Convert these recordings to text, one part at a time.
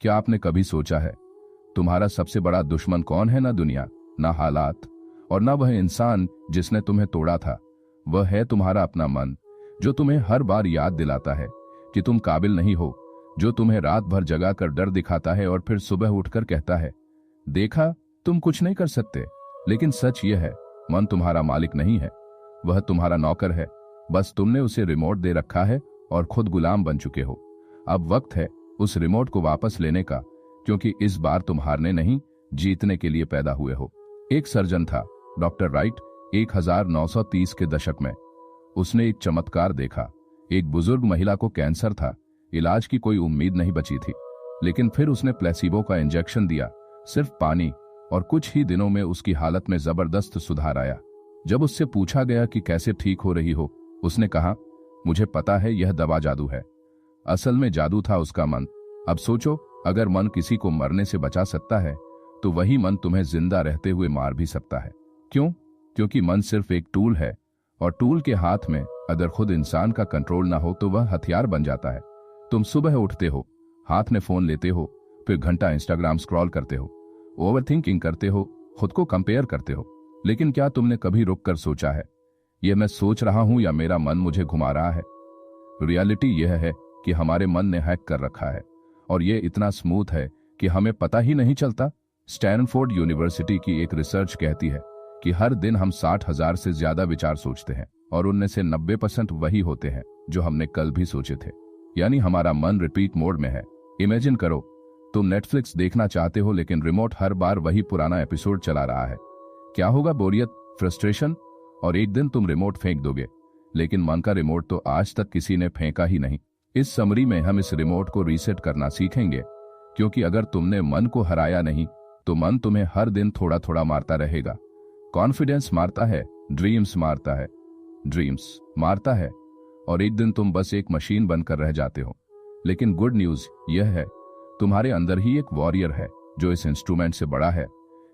क्या आपने कभी सोचा है तुम्हारा सबसे बड़ा दुश्मन कौन है? ना दुनिया, ना हालात, और ना वह इंसान जिसने तुम्हें तोड़ा था। वह है तुम्हारा अपना मन, जो तुम्हें हर बार याद दिलाता है कि तुम काबिल नहीं हो, जो तुम्हें रात भर जगा कर डर दिखाता है और फिर सुबह उठकर कहता है, देखा, तुम कुछ नहीं कर सकते। लेकिन सच यह है, मन तुम्हारा मालिक नहीं है, वह तुम्हारा नौकर है। बस तुमने उसे रिमोट दे रखा है और खुद गुलाम बन चुके हो। अब वक्त है उस रिमोट को वापस लेने का, क्योंकि इस बार तुम हारने नहीं, जीतने के लिए पैदा हुए हो। एक सर्जन था, डॉक्टर राइट, 1930 के दशक में। उसने एक चमत्कार देखा। एक बुजुर्ग महिला को कैंसर था, इलाज की कोई उम्मीद नहीं बची थी, लेकिन फिर उसने प्लेसिबो का इंजेक्शन दिया, सिर्फ पानी, और कुछ ही दिनों में उसकी हालत में जबरदस्त सुधार आया। जब उससे पूछा गया कि कैसे ठीक हो रही हो, उसने कहा, मुझे पता है यह दवा जादू है। असल में जादू था उसका मन। अब सोचो, अगर मन किसी को मरने से बचा सकता है, तो वही मन तुम्हें जिंदा रहते हुए मार भी सकता है। क्यों? क्योंकि मन सिर्फ एक टूल है, और टूल के हाथ में अगर खुद इंसान का कंट्रोल ना हो तो वह हथियार बन जाता है। तुम सुबह उठते हो, हाथ में फोन लेते हो, फिर घंटा इंस्टाग्राम स्क्रॉल करते हो, ओवरथिंकिंग करते हो, खुद को कंपेयर करते हो। लेकिन क्या तुमने कभी रुककर सोचा है, यह मैं सोच रहा हूं या मेरा मन मुझे घुमा रहा है? रियलिटी यह है कि हमारे मन ने हैक कर रखा है, और यह इतना स्मूथ है कि हमें पता ही नहीं चलता। स्टैनफोर्ड यूनिवर्सिटी की एक रिसर्च कहती है कि हर दिन हम 60,000 से ज्यादा विचार सोचते हैं, और उनमें से 90% वही होते हैं जो हमने कल भी सोचे थे। यानी हमारा मन रिपीट मोड में है। इमेजिन करो, तुम नेटफ्लिक्स देखना चाहते हो, लेकिन रिमोट हर बार वही पुराना एपिसोड चला रहा है। क्या होगा? बोरियत, फ्रस्ट्रेशन, और एक दिन तुम रिमोट फेंक दोगे। लेकिन मन का रिमोट तो आज तक किसी ने फेंका ही नहीं। इस समरी में हम इस रिमोट को रीसेट करना सीखेंगे, क्योंकि अगर तुमने मन को हराया नहीं, तो मन तुम्हें हर दिन थोड़ा थोड़ा मारता रहेगा। कॉन्फिडेंस मारता है, ड्रीम्स मारता है, और एक दिन तुम बस एक मशीन बनकर रह जाते हो। लेकिन गुड न्यूज यह है, तुम्हारे अंदर ही एक वॉरियर है, जो इस इंस्ट्रूमेंट से बड़ा है,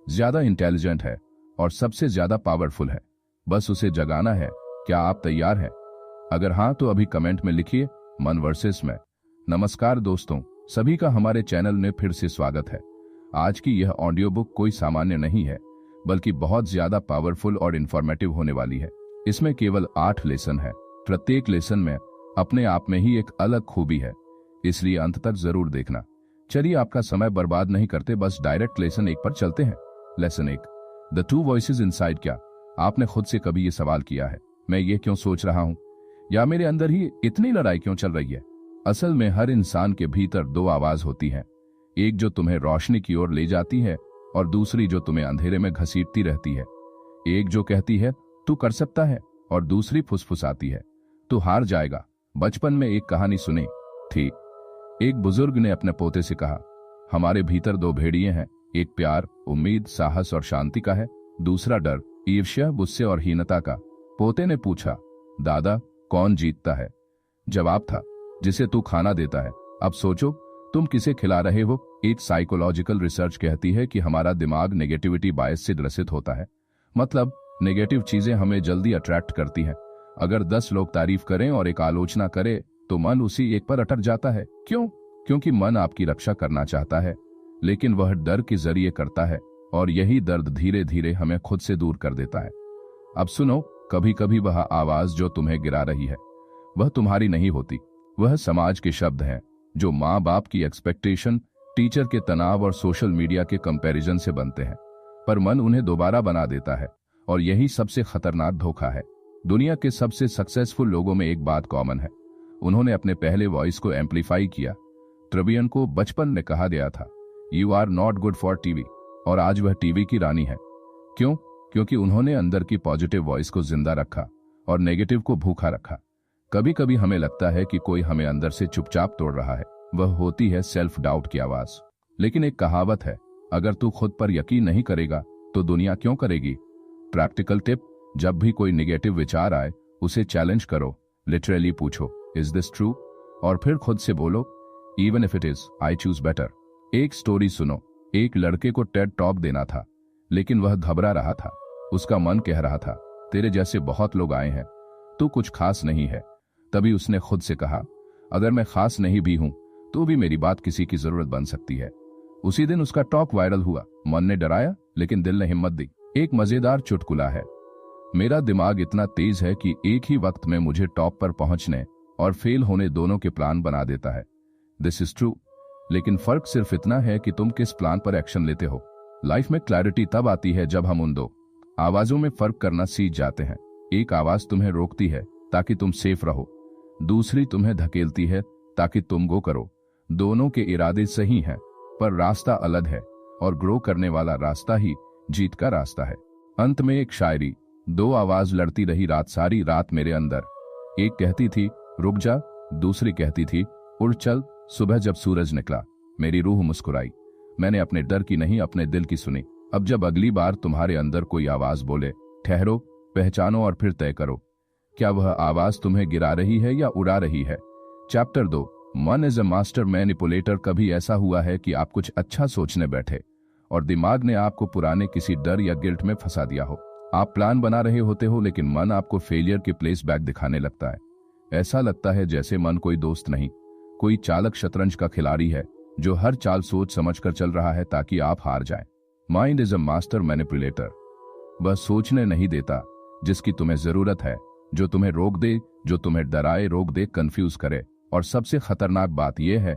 ज्यादा इंटेलिजेंट है, और सबसे ज्यादा पावरफुल है। बस उसे जगाना है। क्या आप तैयार हैं? अगर हाँ, तो अभी कमेंट में लिखिए, मन वर्सेस मैं। नमस्कार दोस्तों, सभी का हमारे चैनल में फिर से स्वागत है। आज की यह ऑडियो बुक कोई सामान्य नहीं है, बल्कि बहुत ज्यादा पावरफुल और इंफॉर्मेटिव होने वाली है। इसमें केवल 8 लेसन है। प्रत्येक लेसन में अपने आप में ही एक अलग खूबी है, इसलिए अंत तक जरूर देखना। चलिए, आपका समय बर्बाद नहीं करते, बस डायरेक्ट लेसन 1 पर चलते हैं। Lesson 1, the 2 voices inside. क्या आपने खुद से कभी ये सवाल किया है, मैं ये क्यों सोच रहा हूं, या मेरे अंदर ही इतनी लड़ाई क्यों चल रही है? असल में हर इंसान के भीतर 2 आवाज होती हैं, एक जो तुम्हें रोशनी की ओर ले जाती है, और दूसरी जो तुम्हें अंधेरे में घसीटती रहती है। एक जो कहती है तू कर सकता है, और दूसरी फुसफुसाती है तू हार जाएगा। बचपन में एक कहानी सुनी थी। एक बुजुर्ग ने अपने पोते से कहा, हमारे भीतर 2 भेड़िए हैं, एक प्यार, उम्मीद, साहस और शांति का है, दूसरा डर, ईर्ष्या, गुस्से और हीनता का। पोते ने पूछा, दादा, कौन जीतता है? जवाब था, जिसे तू खाना देता है। अब सोचो, तुम किसे खिला रहे हो? एक साइकोलॉजिकल रिसर्च कहती है कि हमारा दिमाग नेगेटिविटी बायस से ग्रसित होता है। मतलब नेगेटिव चीजें हमें जल्दी अट्रैक्ट करती हैं। अगर 10 लोग तारीफ करें और एक आलोचना करे, तो मन उसी एक पर अटक जाता है। क्यों? क्योंकि मन आपकी रक्षा करना चाहता है, लेकिन वह डर के जरिए करता है, और यही दर्द धीरे धीरे हमें खुद से दूर कर देता है। अब सुनो, कभी कभी वह आवाज जो तुम्हें गिरा रही है, वह तुम्हारी नहीं होती। वह समाज के शब्द हैं, जो माँ बाप की एक्सपेक्टेशन, टीचर के तनाव और सोशल मीडिया के कंपैरिजन से बनते हैं। पर मन उन्हें दोबारा बना देता है, और यही सबसे खतरनाक धोखा है। दुनिया के सबसे सक्सेसफुल लोगों में एक बात कॉमन है, उन्होंने अपने पहले वॉइस को एम्पलीफाई किया। ट्रेवियन को बचपन में कहा गया था, you are not good for TV, और आज वह टीवी की रानी है। क्यों? क्योंकि उन्होंने अंदर की पॉजिटिव वॉइस को जिंदा रखा और नेगेटिव को भूखा रखा। कभी कभी हमें लगता है कि कोई हमें अंदर से चुपचाप तोड़ रहा है, वह होती है सेल्फ डाउट की आवाज। लेकिन एक कहावत है, अगर तू खुद पर यकीन नहीं करेगा तो दुनिया क्यों करेगी? प्रैक्टिकल टिप, जब भी कोई निगेटिव विचार आए, उसे चैलेंज करो। लिटरली पूछो, इज दिस ट्रू? और फिर खुद से बोलो, even if it is, I choose better. एक स्टोरी सुनो। एक लड़के को टेड टॉक देना था, लेकिन वह घबरा रहा था। उसका मन कह रहा था, तेरे जैसे बहुत लोग आए हैं, तू कुछ खास नहीं है। तभी उसने खुद से कहा, अगर मैं खास नहीं भी हूं, तो भी मेरी बात किसी की जरूरत बन सकती है। उसी दिन उसका टॉक वायरल हुआ। मन ने डराया लेकिन दिल ने हिम्मत दी। एक मजेदार चुटकुला है, मेरा दिमाग इतना तेज है कि एक ही वक्त में मुझे टॉप पर पहुंचने और फेल होने दोनों के प्लान बना देता है। दिस इज ट्रू, लेकिन फर्क सिर्फ इतना है कि तुम किस प्लान पर एक्शन लेते हो। लाइफ में क्लैरिटी तब आती है जब हम उन दो आवाजों में फर्क करना सीख जाते हैं। एक आवाज तुम्हें रोकती है ताकि तुम सेफ रहो, दूसरी तुम्हें धकेलती है ताकि तुम गो करो। दोनों के इरादे सही हैं, पर रास्ता अलग है, और ग्रो करने वाला रास्ता ही जीत का रास्ता है। अंत में एक शायरी, दो आवाज लड़ती रही रात सारी रात मेरे अंदर। एक कहती थी रुक जा, दूसरी कहती थी उड़ चल। सुबह जब सूरज निकला मेरी रूह मुस्कुराई। मैंने अपने डर की नहीं, अपने दिल की सुनी। अब जब अगली बार तुम्हारे अंदर कोई आवाज बोले, ठहरो, पहचानो और फिर तय करो, क्या वह आवाज तुम्हें गिरा रही है या उड़ा रही है। चैप्टर 2, मन इज अ मास्टर मैनिपुलेटर। कभी ऐसा हुआ है कि आप कुछ अच्छा सोचने बैठे और दिमाग ने आपको पुराने किसी डर या गिल्ट में फंसा दिया हो। आप प्लान बना रहे होते हो लेकिन मन आपको फेलियर के प्लेस बैक दिखाने लगता है। ऐसा लगता है जैसे मन कोई दोस्त नहीं, कोई चालक शतरंज का खिलाड़ी है जो हर चाल सोच समझकर चल रहा है ताकि आप हार जाएं। Mind is a master manipulator. वह सोचने नहीं देता जिसकी तुम्हें जरूरत है, जो तुम्हें रोक दे, जो तुम्हें डराए, रोक दे, कंफ्यूज करे। और सबसे खतरनाक बात यह है,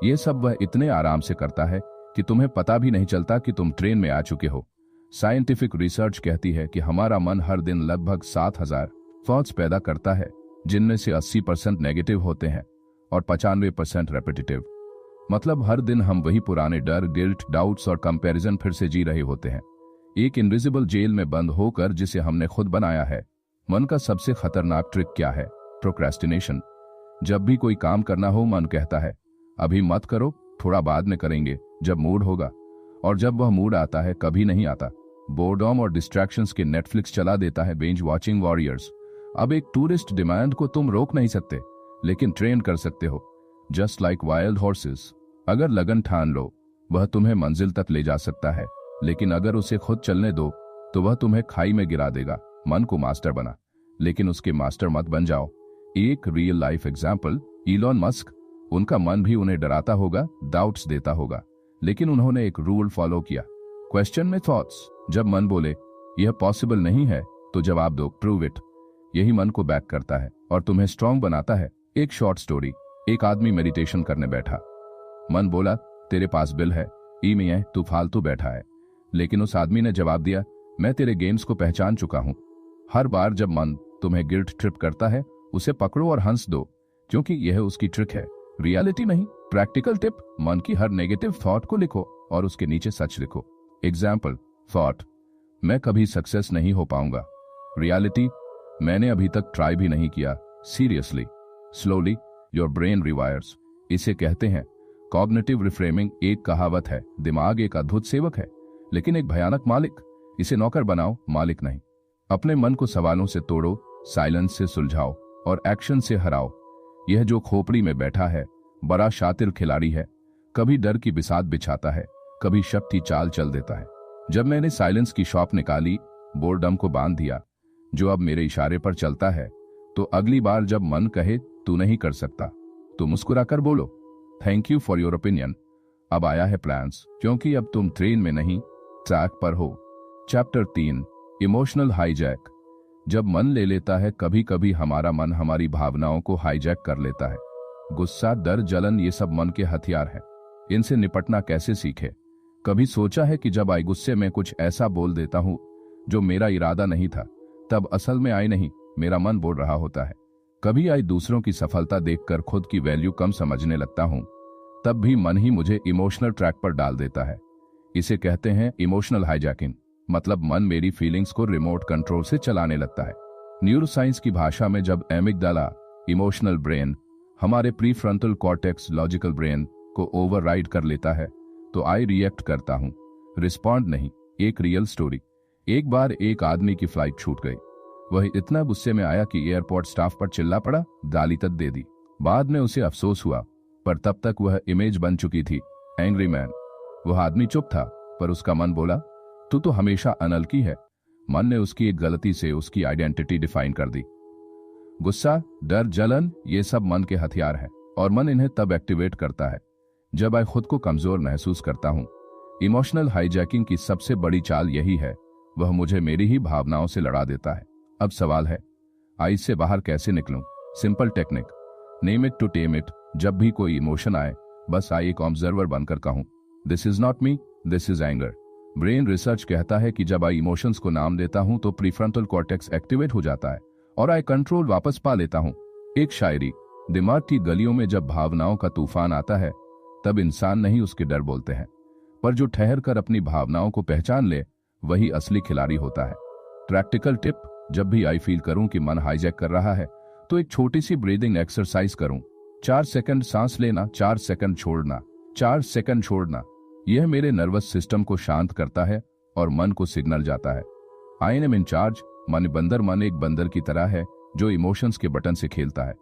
ये सब वह इतने आराम से करता है कि तुम्हें पता भी नहीं चलता कि तुम ट्रेन में आ चुके हो। साइंटिफिक रिसर्च कहती है कि हमारा मन हर दिन लगभग 7000 थॉट्स पैदा करता है, जिनमें से 80% नेगेटिव होते हैं और 95% रेपिटेटिव। मतलब हर दिन हम वही पुराने डर, गिल्ट, डाउट्स और कंपैरिजन फिर से जी रहे होते हैं, एक इनविजिबल जेल में बंद होकर जिसे हमने खुद बनाया है। मन का सबसे खतरनाक ट्रिक क्या है? प्रोक्रेस्टिनेशन। जब भी कोई काम करना हो मन कहता है अभी मत करो, थोड़ा बाद में करेंगे जब मूड होगा। और जब वह मूड आता है कभी नहीं आता। बोर्डम और डिस्ट्रैक्शंस के नेटफ्लिक्स चला देता है बिंज वॉचिंग वॉरियर्स। अब एक टूरिस्ट डिमांड को तुम रोक नहीं सकते लेकिन ट्रेन कर सकते हो, जस्ट लाइक वाइल्ड हॉर्सेस। अगर लगन ठान लो वह तुम्हें मंजिल तक ले जा सकता है, लेकिन अगर उसे खुद चलने दो तो वह तुम्हें खाई में गिरा देगा। मन को मास्टर बना, लेकिन उसके मास्टर मत बन जाओ। एक real life example, Elon Musk. उनका मन भी उन्हें डराता होगा, डाउट्स देता होगा, लेकिन उन्होंने एक रूल फॉलो किया, क्वेश्चन में थॉट्स। जब मन बोले यह पॉसिबल नहीं है तो जवाब दो, प्रूव इट। यही मन को बैक करता है और तुम्हें स्ट्रांग बनाता है। एक शॉर्ट स्टोरी, एक आदमी मेडिटेशन करने बैठा। मन बोला तेरे पास बिल है, ईमेल, तू फालतू बैठा है। लेकिन उस आदमी ने जवाब दिया, मैं तेरे गेम्स को पहचान चुका हूं। हर बार जब मन तुम्हें गिल्ट ट्रिप करता है उसे पकड़ो और हंस दो, क्योंकि यह उसकी ट्रिक है, रियलिटी नहीं। प्रैक्टिकल टिप, मन की हर नेगेटिव थॉट को लिखो और उसके नीचे सच लिखो। एग्जाम्पल, थॉट, मैं कभी सक्सेस नहीं हो पाऊंगा। रियलिटी, मैंने अभी तक ट्राई भी नहीं किया। Seriously, slowly your brain rewires. इसे कहते हैं कॉग्निटिव रिफ्रेमिंग। एक कहावत है, दिमाग एक अद्भुत सेवक है लेकिन एक भयानक मालिक। इसे नौकर बनाओ, मालिक नहीं। अपने मन को सवालों से तोड़ो, साइलेंस से सुलझाओ और एक्शन से हराओ। यह जो खोपड़ी में बैठा है बड़ा शातिर खिलाड़ी है। कभी डर की बिसात बिछाता है, कभी शक्ति चाल चल देता है। जब मैंने साइलेंस की शॉप निकाली, बोर्डम को बांध दिया, जो अब मेरे इशारे पर चलता है, तो अगली बार जब मन कहे तू नहीं कर सकता तो मुस्कुराकर बोलो, thank you for your opinion. अब आया है प्लान्स, क्योंकि अब तुम ट्रेन में नहीं ट्रैक पर हो। Chapter 3, emotional hijack. जब मन ले लेता है, कभी कभी हमारा मन हमारी भावनाओं को हाईजैक कर लेता है। गुस्सा, डर, जलन, ये सब मन के हथियार हैं। इनसे निपटना कैसे सीखे? कभी सोचा है कि जब आई गुस्से में कुछ ऐसा बोल देता हूं जो मेरा इरादा नहीं था, तब असल में आई नहीं, मेरा मन बोल रहा होता है। कभी आई दूसरों की सफलता देखकर खुद की वैल्यू कम समझने लगता हूं, तब भी मन ही मुझे इमोशनल ट्रैक पर डाल देता है। इसे कहते हैं इमोशनल हाईजैकिंग। मतलब मन मेरी फीलिंग्स को रिमोट कंट्रोल से चलाने लगता है। न्यूरोसाइंस की भाषा में जब एमिगडाला, इमोशनल ब्रेन, हमारे प्रीफ्रंटल कॉर्टेक्स, लॉजिकल ब्रेन को ओवरराइड कर लेता है, तो आई रिएक्ट करता हूं, रिस्पॉन्ड नहीं। एक रियल स्टोरी। एक बार एक आदमी की फ्लाइट छूट गई। वह इतना गुस्से में आया कि एयरपोर्ट स्टाफ पर चिल्ला पड़ा, गाली तक दे दी। बाद में उसे अफसोस हुआ, पर तब तक वह इमेज बन चुकी थी, एंग्री मैन। वह आदमी चुप था, पर उसका मन बोला, तू तो हमेशा अनलकी है। मन ने उसकी एक गलती से उसकी आइडेंटिटी डिफाइन कर दी। गुस्सा, डर, जलन, ये सब मन के हथियार हैं और मन इन्हें तब एक्टिवेट करता है जब आई खुद को कमजोर महसूस करता हूं। इमोशनल हाईजैकिंग की सबसे बड़ी चाल यही है, वह मुझे मेरी ही भावनाओं से लड़ा देता है। अब सवाल है, आई इससे बाहर कैसे निकलूं? Simple technique, name it to tame it. जब भी कोई इमोशन आए, बस आई एक ऑब्जर्वर बनकर कहूं, this is not me, this is anger. Brain research कहता है कि जब आई इमोशंस को नाम देता हूं तो प्रीफ्रंटल कॉर्टेक्स एक्टिवेट हो जाता है और आई कंट्रोल वापस पा लेता हूं। एक शायरी, दिमाग की गलियों में जब भावनाओं का तूफान आता है, तब इंसान नहीं उसके डर बोलते हैं, पर जो ठहर कर अपनी भावनाओं को पहचान ले वही असली खिलाड़ी होता है। प्रैक्टिकल टिप, जब भी आई फील करूं कि मन हाईजैक कर रहा है तो एक छोटी सी ब्रीदिंग एक्सरसाइज करूं। 4 सेकंड सांस लेना, 4 सेकंड छोड़ना, 4 सेकंड छोड़ना। यह मेरे नर्वस सिस्टम को शांत करता है और मन को सिग्नल जाता है, आई एम इन चार्ज। मन एक बंदर की तरह है जो इमोशंस के बटन से खेलता है।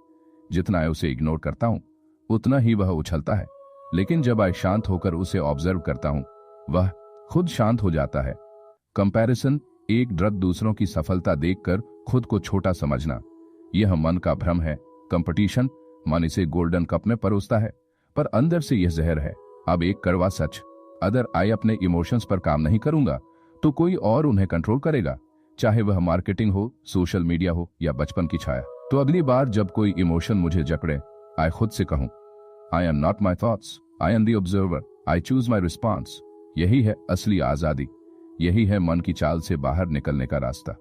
जितना आई उसे इग्नोर करता हूं उतना ही वह उछलता है, लेकिन जब आई शांत होकर उसे ऑब्जर्व करता हूं, वह खुद शांत हो जाता है। कंपैरिजन, एक ड्रग दूसरों की सफलता देखकर खुद को छोटा समझना, यह मन का भ्रम है। कंपटीशन, मन इसे गोल्डन कप में परोसता है, पर अंदर से यह जहर है। अब एक कड़वा सच, अगर आई अपने इमोशंस पर काम नहीं करूंगा तो कोई और उन्हें कंट्रोल करेगा, चाहे वह मार्केटिंग हो, सोशल मीडिया हो या बचपन की छाया। तो अगली बार जब कोई इमोशन मुझे जकड़े, आई खुद से कहूं, I am not my thoughts, I am the observer, I choose my response. यही है असली आजादी, यही है मन की चाल से बाहर निकलने का रास्ता।